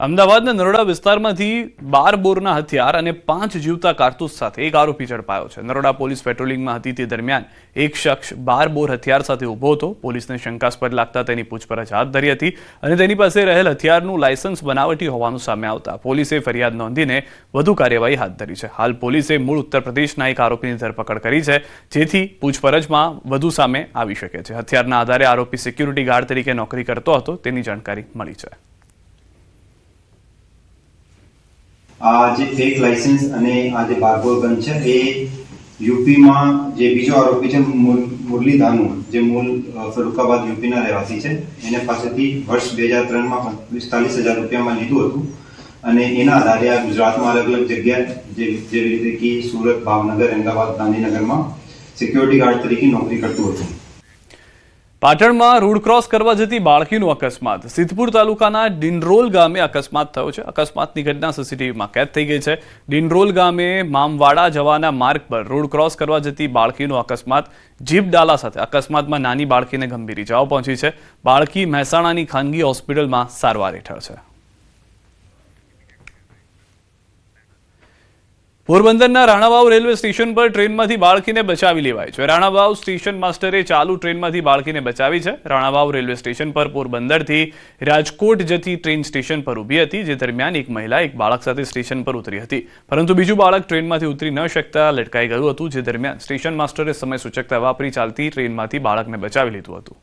અમદાવાદના નરોડા વિસ્તારમાંથી 12 બોરના હથિયાર અને 5 જીવતા કારતૂસ સાથે એક આરોપી ઝડપાયો છે। નરોડા પોલીસ પેટ્રોલિંગમાં હતી તે દરમિયાન એક શખ્સ 12 બોર હથિયાર સાથે ઊભો હતો। પોલીસને શંકાસ્પદ લાગતા તેની પૂછપરછ હાથ ધરી હતી અને તેની પાસે રહેલ હથિયારનું લાયસન્સ બનાવટી હોવાનું સામે આવતા પોલીસે ફરિયાદ નોંધીને વધુ કાર્યવાહી હાથ ધરી છે। હાલ પોલીસે મૂળ ઉત્તર પ્રદેશના એક આરોપીની ધરપકડ કરી છે, જેથી પૂછપરછમાં વધુ સામે આવી શકે છે। હથિયારના આધારે આરોપી સિક્યુરિટી ગાર્ડ તરીકે નોકરી કરતો હતો તેની જાણકારી મળી છે। જે ફેક લાયસન્સ અને આ જે બારકોડ ગન છે એ યુપીમાં જે બીજો આરોપી છે મુરલી ધાનુ, જે મૂળ ફરુખાબાદ યુપીના રહેવાસી છે, એને પાસેથી વર્ષ 2003માં 45,000 રૂપિયામાં લીધું હતું અને એના આધારે આ ગુજરાતમાં અલગ અલગ જગ્યાએ જેવી રીતે કે સુરત, ભાવનગર, અમદાવાદ, ગાંધીનગરમાં સિક્યુરિટી ગાર્ડ તરીકે નોકરી કરતું હતું। પાટણમાં રોડ ક્રોસ કરવા જતી બાળકીનો અકસ્માત। સિદ્ધપુર તાલુકાના ડિંડરોલ ગામે અકસ્માત થયો છે। અકસ્માતની ઘટના સીસીટીવીમાં કેદ થઈ ગઈ છે। ડિંડરોલ ગામે મામવાડા જવાના માર્ગ પર રોડ ક્રોસ કરવા જતી બાળકીનો અકસ્માત જીપ ડાલા સાથે। અકસ્માતમાં નાની બાળકીને ગંભીર ઇજાઓ પહોંચી છે। બાળકી મહેસાણાની ખાનગી હોસ્પિટલમાં સારવાર હેઠળ છે। પોરબંદરના રાણાવાવ રેલવે સ્ટેશન પર ટ્રેનમાંથી બાળકીને બચાવી લેવાઈ છે। રાણાવાવ સ્ટેશન માસ્ટરે ચાલુ ટ્રેનમાંથી બાળકીને બચાવી છે। રાણાવાવ રેલવે સ્ટેશન પર પોરબંદરથી રાજકોટ જતી ટ્રેન સ્ટેશન પર ઊભી હતી, જે દરમિયાન એક મહિલા એક બાળક સાથે સ્ટેશન પર ઉતરી હતી, પરંતુ બીજું બાળક ટ્રેનમાંથી ઉતરી ન શકતા લટકાઈ ગયું હતું, જે દરમિયાન સ્ટેશન માસ્ટરે સમય સૂચકતા વાપરી ચાલતી ટ્રેનમાંથી બાળકને બચાવી લીધું હતું।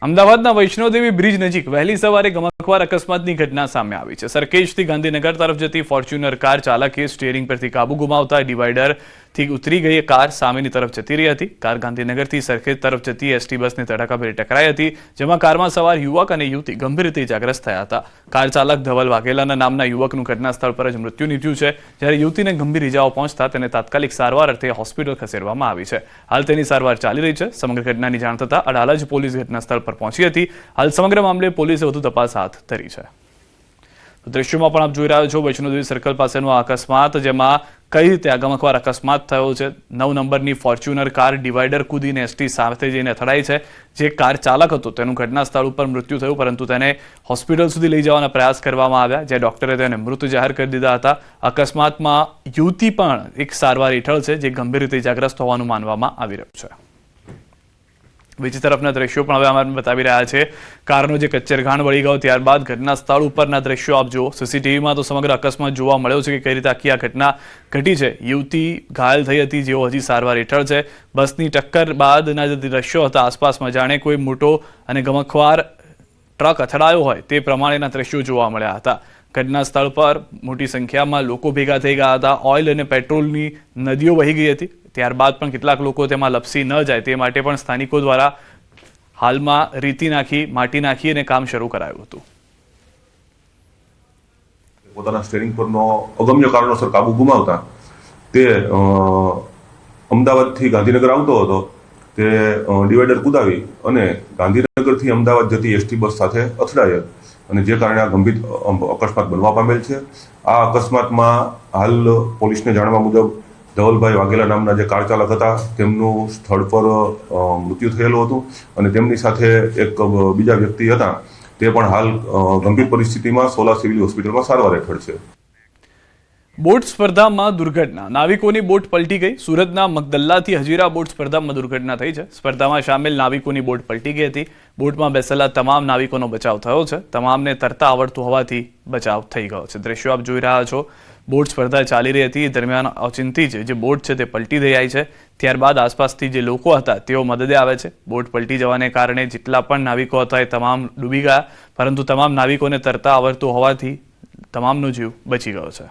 અમદાવાદના વૈષ્ણોદેવી બ્રિજ નજીક વહેલી સવારે ગમખ્વાર અકસ્માતની ઘટના સામે આવી છે। સરખેજથી ગાંધીનગર તરફ જતી ફોર્ચ્યુનર કાર ચાલકે સ્ટીયરિંગ પરથી કાબુ ગુમાવતા ડિવાઈડરથી ઉતરી ગઈ કાર સામેની તરફ જતી રહી હતી। કાર ગાંધીનગરથી સરખેજ તરફ જતી એસટી બસને તડાકાભેર ટકરાઈ હતી, જેમાં કારમાં સવાર યુવક અને યુવતી ગંભીર રીતે ઇજાગ્રસ્ત થયા હતા। કાર ચાલક ધવલ વાઘેલાના નામના યુવકનું ઘટના સ્થળ પર જ મૃત્યુ નીપજ્યું છે, જ્યારે યુવતીને ગંભીર ઇજાઓ પહોંચતા તેને તાત્કાલિક સારવાર અર્થે હોસ્પિટલ ખસેડવામાં આવી છે। હાલ તેની સારવાર ચાલી રહી છે। સમગ્ર ઘટનાની જાણ થતાં અડાલજ પોલીસ ઘટના સ્થળ પર પહોંચી હતી। હાલ સમગ્ર મામલે પોલીસે વધુ તપાસ હાથ ધરી છે। દ્રશ્યોમાં પણ આપ જોઈ રહ્યા છો વૈષ્ણોદેવી સર્કલ પાસેનો આ અકસ્માત, જેમાં કઈ રીતે આ ગમખ્વાર અકસ્માત થયો છે। 9 નંબરની ફોર્ચ્યુનર કાર ડિવાઈડર કૂદીને એસટી સાથે જઈને અથડાઈ છે। જે કાર ચાલક હતો તેનું ઘટના સ્થળ ઉપર મૃત્યુ થયું, પરંતુ તેને હોસ્પિટલ સુધી લઈ જવાના પ્રયાસ કરવામાં આવ્યા, જે ડોક્ટરે તેને મૃત જાહેર કરી દીધા હતા। અકસ્માતમાં યુવતી પણ એક સારવાર હેઠળ છે, જે ગંભીર રીતે ઇજાગ્રસ્ત હોવાનું માનવામાં આવી રહ્યું છે। બીજી તરફના દ્રશ્યો પણ હવે અમે બતાવી રહ્યા છે। કારનો જે કચ્ચરઘાણ વળી ગયો ત્યારબાદ ઘટના સ્થળ ઉપરના દ્રશ્યો આપ જુઓ। સીસીટીવીમાં તો સમગ્ર અકસ્માત જોવા મળ્યો છે કે કઈ રીતે આખી આ ઘટના ઘટી છે। યુવતી ઘાયલ થઈ હતી, જેઓ હજી સારવાર હેઠળ છે। બસની ટક્કર બાદના જે દ્રશ્યો હતા આસપાસમાં જાણે કોઈ મોટો અને ગમખ્વાર ટ્રક અથડાયો હોય તે પ્રમાણેના દ્રશ્યો જોવા મળ્યા હતા। ઘટના સ્થળ પર મોટી સંખ્યામાં લોકો ભેગા થઈ ગયા હતા। ઓઇલ અને પેટ્રોલની નદીઓ વહી ગઈ હતી। ત્યારબાદ પણ કેટલાક લોકો તેમાં લપસી ન જાય તે માટે પણ સ્થાનિકો દ્વારા હાલમાં રેતી નાખી, માટી નાખી અને કામ શરૂ કરાયું હતું। પોતાના સ્ટીયરિંગ પરનો અગમ્ય કારણોસર કાબુ ગુમાવતા તે અમદાવાદથી ગાંધીનગર આવતો હતો। તે ડિવાઈડર કૂદાવી અને ગાંધીનગરથી અમદાવાદ જતી એસટી બસ સાથે અથડાય અને જે કારણે આ ગંભીર અકસ્માત બનવા પામેલ છે। આ અકસ્માતમાં હાલ પોલીસને જાણવા મુજબ ધવલભાઈ વાઘેલા નામના જે કાર ચાલક હતા તેમનું સ્થળ પર મૃત્યુ થયેલું હતું અને તેમની સાથે એક બીજા વ્યક્તિ હતા, તે પણ હાલ ગંભીર પરિસ્થિતિમાં સોલા સિવિલ હોસ્પિટલમાં સારવાર હેઠળ છે। બોટ સ્પર્ધામાં દુર્ઘટના। નાવિકોની બોટ પલટી ગઈ। સુરતના મગદલ્લાથી હજીરા બોટ સ્પર્ધામાં દુર્ઘટના થઈ છે। સ્પર્ધામાં સામેલ નાવિકોની બોટ પલટી ગઈ હતી। બોટમાં બેસેલા તમામ નાવિકોનો બચાવ થયો છે। તમામને તરતા આવડતું હોવાથી બચાવ થઈ ગયો છે। દ્રશ્યો આપ જોઈ રહ્યા છો। બોટ સ્પર્ધા ચાલી રહી હતી દરમિયાન અચિંતી જે બોટ છે તે પલટી થઈ આવી છે। ત્યારબાદ આસપાસથી જે લોકો હતા તેઓ મદદે આવે છે। બોટ પલટી જવાને કારણે જેટલા પણ નાવિકો હતા એ તમામ ડૂબી ગયા, પરંતુ તમામ નાવિકોને તરતા આવડતું હોવાથી તમામનો જીવ બચી ગયો છે।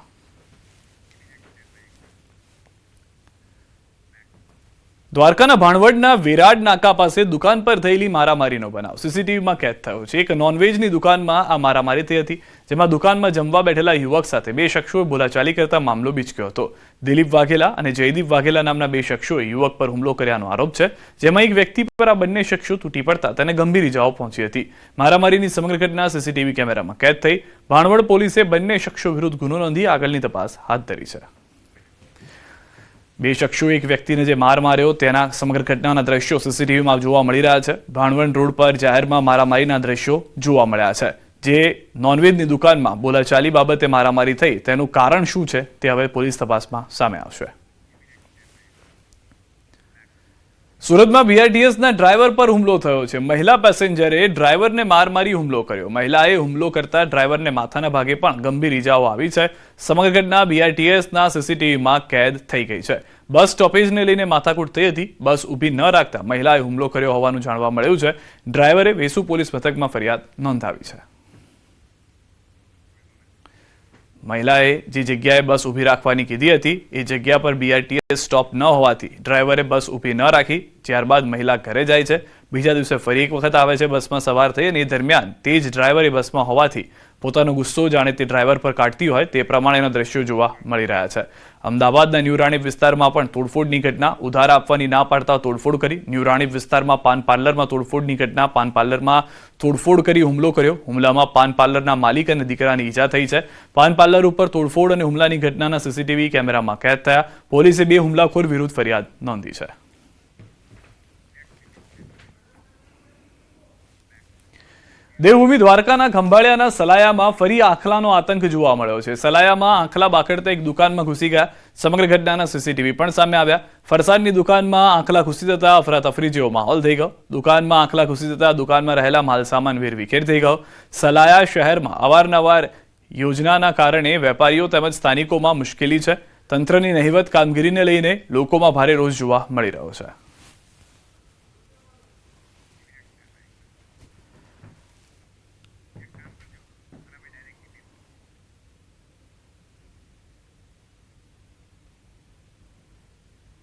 દ્વારકાના ભાણવડના વિરાડ નાકા પાસે દુકાન પર થયેલી મારામારીનો બનાવ સીસીટીવીમાં કેદ થયો છે। એક નોનવેજની દુકાનમાં આ મારામારી થઈ હતી, જેમાં દુકાનમાં જમવા બેઠેલા યુવક સાથે 2 શખ્સોએ બોલાચાલી કરતા મામલો બીચક્યો હતો। દિલીપ વાઘેલા અને જયદીપ વાઘેલા નામના 2 શખ્સોએ યુવક પર હુમલો કર્યાનો આરોપ છે, જેમાં એક વ્યક્તિ પર આ બંને શખ્સો તૂટી પડતા તેને ગંભીર ઇજાઓ પહોંચી હતી। મારામારીની સમગ્ર ઘટના સીસીટીવી કેમેરામાં કેદ થઈ। ભાણવડ પોલીસે બંને શખ્સો વિરુદ્ધ ગુનો નોંધી આગળની તપાસ હાથ ધરી છે। બે શખ્સોએ એક વ્યક્તિને જે માર માર્યો તેના સમગ્ર ઘટનાના દ્રશ્યો સીસીટીવીમાં જોવા મળી રહ્યા છે. ભાણવડ રોડ પર જાહેરમાં મારામારીના દ્રશ્યો જોવા મળ્યા છે. જે નોનવેજની દુકાનમાં બોલાચાલી બાબતે મારામારી થઈ તેનું કારણ શું છે તે હવે પોલીસ તપાસમાં સામે આવશે. સુરતમાં બીઆરટીએસના ડ્રાઈવર પર હુમલો થયો છે. મહિલા પેસેન્જરે ડ્રાઈવરને માર મારી હુમલો કર્યો. મહિલાએ હુમલો કરતા ડ્રાઈવરને માથાના ભાગે પણ ગંભીર ઈજાઓ આવી છે. સમગ્ર ઘટના બીઆરટીએસના સીસીટીવીમાં કેદ થઈ ગઈ છે. બસ સ્ટોપેજને લઈને માથાકૂટ થઈ હતી. બસ ઊભી ન રાખતા મહિલાએ હુમલો કર્યો હોવાનું જાણવા મળ્યું છે. ડ્રાઈવરે વેસુ પોલીસ મથકમાં ફરિયાદ નોંધાવી છે. મહિલાએ જે જગ્યાએ બસ ઊભી રાખવાની કીધી હતી એ જગ્યા પર બીઆરટીએસ સ્ટોપ ન હોવાથી ડ્રાઈવરે બસ ઊભી ન રાખી. ત્યારબાદ મહિલા ઘરે જાય છે. બીજા દિવસે ફરી એક વખત આવે છે બસમાં સવાર થઈ અને એ દરમિયાન તે જ ડ્રાઈવરે બસમાં હોવાથી પોતાનો ગુસ્સો જાણે તે ડ્રાઈવર પર કાઢતી હોય તે પ્રમાણેના દ્રશ્યો જોવા મળી રહ્યા છે. અમદાવાદના ન્યૂ રાણીપ વિસ્તારમાં પણ તોડફોડની ઘટના. ઉધાર આપવાની ના પાડતા તોડફોડ કરી. ન્યૂ રાણીપ વિસ્તારમાં પાન પાર્લરમાં તોડફોડની ઘટના. પાન પાર્લરમાં તોડફોડ કરી હુમલો કર્યો. હુમલામાં પાન પાર્લરના માલિક અને દીકરાની ઈજા થઈ છે. પાન પાર્લર ઉપર તોડફોડ અને હુમલાની ઘટનાના સીસીટીવી કેમેરામાં કેદ થયા. પોલીસે બે હુમલાખોર વિરુદ્ધ ફરિયાદ નોંધી છે. દેવભૂમિ દ્વારકાના ખંભાળિયાના સલાયામાં ફરી આખલાનો આતંક જોવા મળ્યો છે. સલાયામાં આખલા બાકડતા એક દુકાનમાં ઘૂસી ગયા. સમગ્ર ઘટનાના સીસીટીવી પણ સામે આવ્યા. ફરસાણની દુકાનમાં આખલા ઘૂસી જતા અફરાતફરી જેવો માહોલ થઈ ગયો. દુકાનમાં આખલા ઘૂસી જતા દુકાનમાં રહેલા માલસામાન વેરવિખેર થઈ ગયો. સલાયા શહેરમાં અવારનવાર યોજનાના કારણે વેપારીઓ તેમજ સ્થાનિકોમાં મુશ્કેલી છે. તંત્રની નહિવત કામગીરીને લઈને લોકોમાં ભારે રોષ જોવા મળી રહ્યો છે.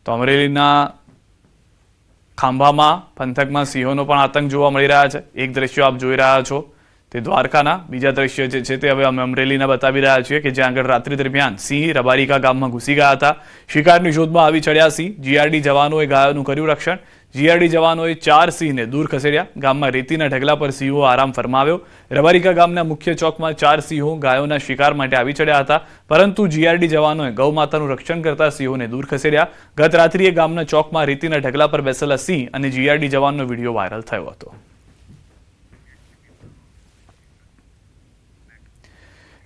તો અમરેલીના ખાંભામાં પંથકમાં સિંહોનો પણ આતંક જોવા મળી રહ્યા છે. એક દ્રશ્યો આપ જોઈ રહ્યા છો તે દ્વારકાના. બીજા દ્રશ્ય જે છે તે હવે અમે અમરેલીના બતાવી રહ્યા છીએ કે જ્યાં આગળ રાત્રિ દરમિયાન સિંહ રબારિકા ગામમાં ઘૂસી ગયા હતા. શિકારની શોધમાં આવી ચડ્યા સિંહ. જીઆરડી જવાનોએ ગાયોનું કર્યું રક્ષણ. જીઆરડી જવાનોએ 4 સિંહને દૂર ખસેડ્યા. ગામમાં રેતીના ઢગલા પર સિંહો આરામ ફરમાવ્યો. રબારિકા ગામના મુખ્ય ચોકમાં 4 સિંહો ગાયોના શિકાર માટે આવી ચડ્યા હતા, પરંતુ જીઆરડી જવાનોએ ગૌમાતાનું રક્ષણ કરતા સિંહોને દૂર ખસેડ્યા. ગત રાત્રિએ ગામના ચોકમાં રેતીના ઢગલા પર બેસેલા સિંહ અને જીઆરડી જવાનનો વિડીયો વાયરલ થયો હતો.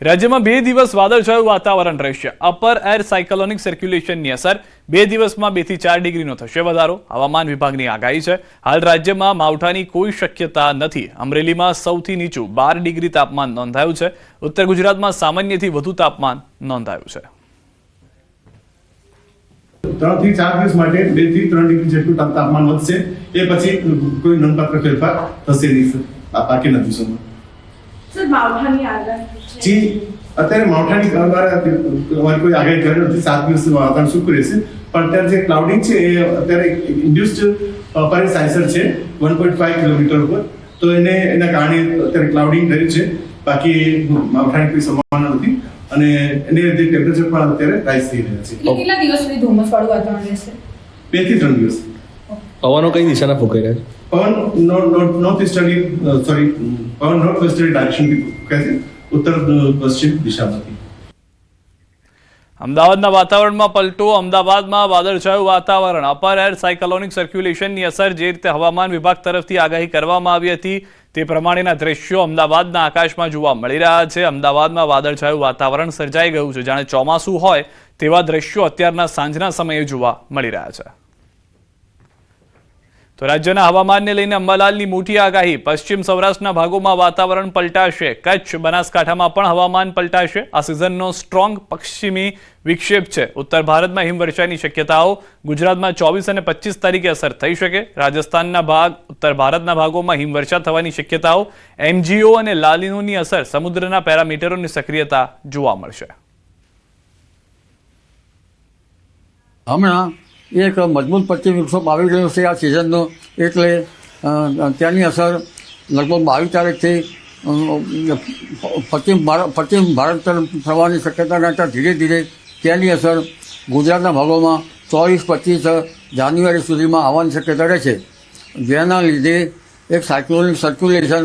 રાજ્યમાં 2 દિવસ વાદળછાયું વાતાવરણ રહેશે. અપર એર સાયક્લોનિક સર્ક્યુલેશનની અસર. 2 દિવસમાં 2 થી 4 ડિગ્રીનો થશે વધારો. હવામાન વિભાગની આગાહી છે. હાલ રાજ્યમાં માવઠાની કોઈ શક્યતા નથી. અમરેલીમાં સૌથી નીચું 12 ડિગ્રી તાપમાન નોંધાયું છે. ઉત્તર ગુજરાતમાં સામાન્યથી વધુ તાપમાન નોંધાયું છે. 3 થી 4 દિવસ માટે 2 થી 3 ડિગ્રી જેટલું તાપમાન વધશે. એ પછી કોઈ નોંધપાત્ર ફેરફાર થશે નહીં બાકીના દિવસોમાં. સર, માવઠાની આગાહી જી અત્યારે માવઠાની અમારી કોઈ આગાહી કરી નથી. 7 દિવસ વાતાવરણ સૂકું રહેશે, પણ અત્યારે જે ક્લાઉડિંગ છે એ અત્યારે ઇન્ડ્યુસ્ડ પરિસાઇસર છે 1.5 કિલોમીટર ઉપર, તો એના કારણે અત્યારે ક્લાઉડિંગ થયું છે. બાકી માવઠાની કોઈ સંભાવના નથી અને એને લીધે ટેમ્પરેચર પણ અત્યારે રાઇઝ થઈ રહ્યા છે. કેટલા દિવસ સુધી ધુમ્મસવાળું વાતાવરણ રહેશે? 2 થી 3 દિવસ. પવનો કઈ દિશાના ફૂંકાઈ રહ્યા છે? પવન નોર્થ વેસ્ટર્લી પવન નોર્થ વેસ્ટર્લી ડાયરેક્શનથી ફૂંકાય છે, ઉત્તર પશ્ચિમ દિશામાંથી. અમદાવાદના વાતાવરણમાં પલટો. અમદાવાદમાં વાદળછાયું વાતાવરણ. અપર એર સાયક્લોનિક સર્ક્યુલેશનની અસર. જે રીતે હવામાન વિભાગ તરફથી આગાહી કરવામાં આવી હતી તે પ્રમાણેના દ્રશ્યો અમદાવાદના આકાશમાં જોવા મળી રહ્યા છે. અમદાવાદમાં વાદળછાયું વાતાવરણ સર્જાઈ ગયું છે. જાણે ચોમાસું હોય તેવા દ્રશ્યો અત્યારના સાંજના સમયે જોવા મળી રહ્યા છે. તો રાજ્યના હવામાનને લઈને અંબાલાલની મોટી આગાહી. પશ્ચિમ સૌરાષ્ટ્રના ભાગોમાં વાતાવરણ પલટાશે. કચ્છ બનાસકાંઠામાં પણ હવામાન પલટાશે. આ સિઝનનો સ્ટ્રોંગ પશ્ચિમી વિક્ષેપ છે. ઉત્તર ભારતમાં હિમવર્ષાની શક્યતાઓ. ગુજરાતમાં 24 અને 25 તારીખે અસર થઈ શકે. રાજસ્થાનના ઉત્તર ભારતના ભાગોમાં હિમવર્ષા થવાની શક્યતાઓ. એમજીઓ અને લાલીનોની અસર. સમુદ્રના પેરામીટરોની સક્રિયતા જોવા મળશે. હમણાં એક મજબૂત પશ્ચિમ વિક્ષોભ આવી રહ્યો છે આ સિઝનનો, એટલે ત્યાંની અસર લગભગ 22 તારીખથી પશ્ચિમ ભારત તરફ થવાની શક્યતા રહેતા ધીરે ધીરે ત્યાંની અસર ગુજરાતના ભાગોમાં 24-25 જાન્યુઆરી સુધીમાં આવવાની શક્યતા રહે છે, જેના લીધે એક સાયક્લોનિક સર્ક્યુલેશન